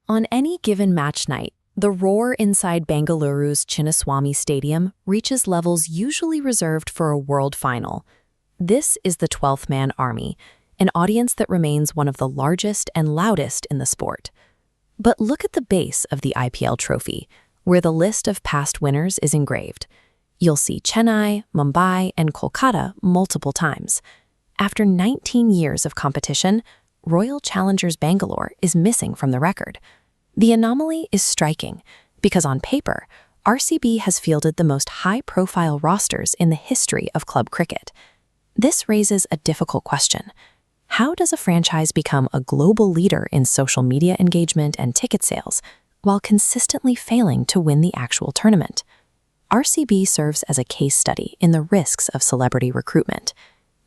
On any given match night, the roar inside Bengaluru's Chinnaswamy Stadium reaches levels usually reserved for a world final. This is the 12th Man Army, an audience that remains one of the largest and loudest in the sport. But look at the base of the IPL trophy, where the list of past winners is engraved. You'll see Chennai, Mumbai, and Kolkata multiple times. After 19 years of competition, Royal Challengers Bangalore is missing from the record. The anomaly is striking because on paper, RCB has fielded the most high-profile rosters in the history of club cricket. This raises a difficult question. How does a franchise become a global leader in social media engagement and ticket sales while consistently failing to win the actual tournament? RCB serves as a case study in the risks of celebrity recruitment.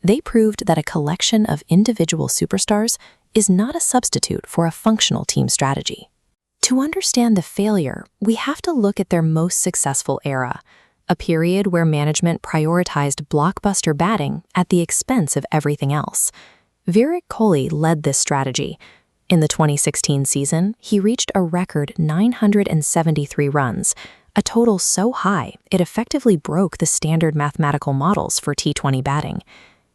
They proved that a collection of individual superstars is not a substitute for a functional team strategy. To understand the failure, we have to look at their most successful era, a period where management prioritized blockbuster batting at the expense of everything else. Virat Kohli led this strategy. In the 2016 season, he reached a record 973 runs, a total so high it effectively broke the standard mathematical models for T20 batting.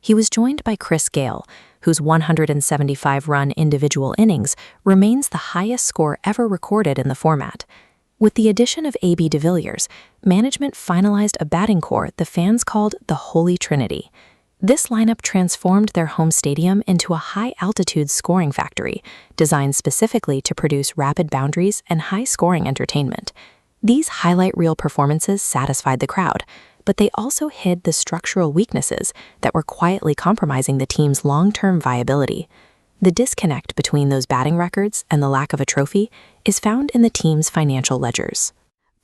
He was joined by Gayle, whose 175-run individual innings remains the highest score ever recorded in the format. With the addition of AB de Villiers, management finalized a batting core the fans called the Holy Trinity. This lineup transformed their home stadium into a high-altitude scoring factory, designed specifically to produce rapid boundaries and high-scoring entertainment. These highlight reel performances satisfied the crowd, but they also hid the structural weaknesses that were quietly compromising the team's long-term viability. The disconnect between those batting records and the lack of a trophy is found in the team's financial ledgers.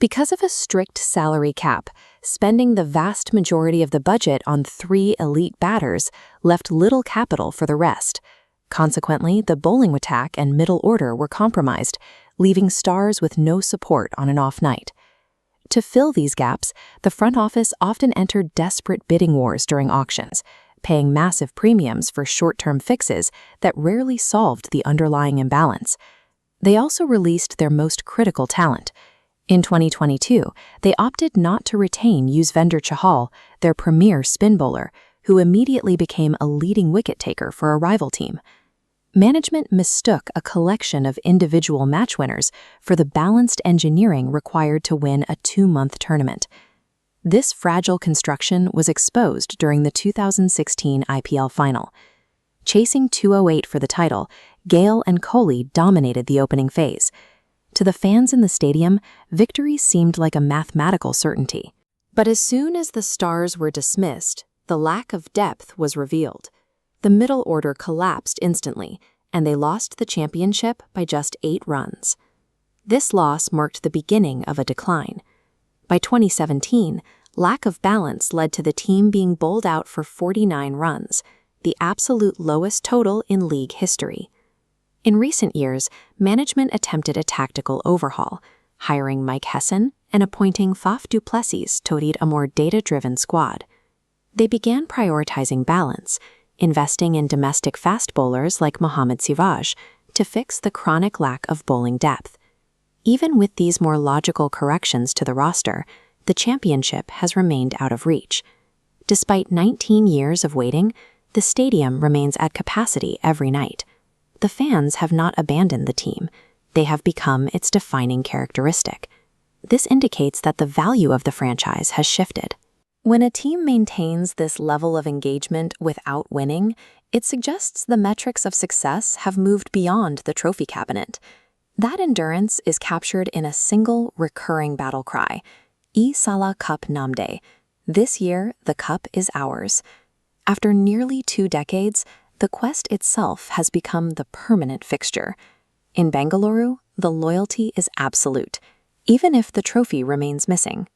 Because of a strict salary cap, spending the vast majority of the budget on 3 elite batters left little capital for the rest. Consequently, the bowling attack and middle order were compromised, leaving stars with no support on an off night. To fill these gaps, the front office often entered desperate bidding wars during auctions, paying massive premiums for short-term fixes that rarely solved the underlying imbalance. They also released their most critical talent. In 2022, they opted not to retain Yuzi Chahal, their premier spin bowler, who immediately became a leading wicket-taker for a rival team. Management mistook a collection of individual match winners for the balanced engineering required to win a 2-month tournament. This fragile construction was exposed during the 2016 IPL final. Chasing 208 for the title, Gayle and Kohli dominated the opening phase. To the fans in the stadium, victory seemed like a mathematical certainty. But as soon as the stars were dismissed, the lack of depth was revealed. The middle order collapsed instantly, and they lost the championship by just 8 runs. This loss marked the beginning of a decline. By 2017, lack of balance led to the team being bowled out for 49 runs, the absolute lowest total in league history. In recent years, management attempted a tactical overhaul, hiring Mike Hesson and appointing Faf du Plessis to lead a more data-driven squad. They began prioritizing balance, investing in domestic fast bowlers like Mohammad Siraj to fix the chronic lack of bowling depth. Even with these more logical corrections to the roster, the championship has remained out of reach. Despite 19 years of waiting, the stadium remains at capacity every night. The fans have not abandoned the team. They have become its defining characteristic. This indicates that the value of the franchise has shifted. When a team maintains this level of engagement without winning, it suggests the metrics of success have moved beyond the trophy cabinet. That endurance is captured in a single recurring battle cry, Sala Cup Namde. This year, the cup is ours. After nearly 2 decades, the quest itself has become the permanent fixture. In Bengaluru, the loyalty is absolute, even if the trophy remains missing.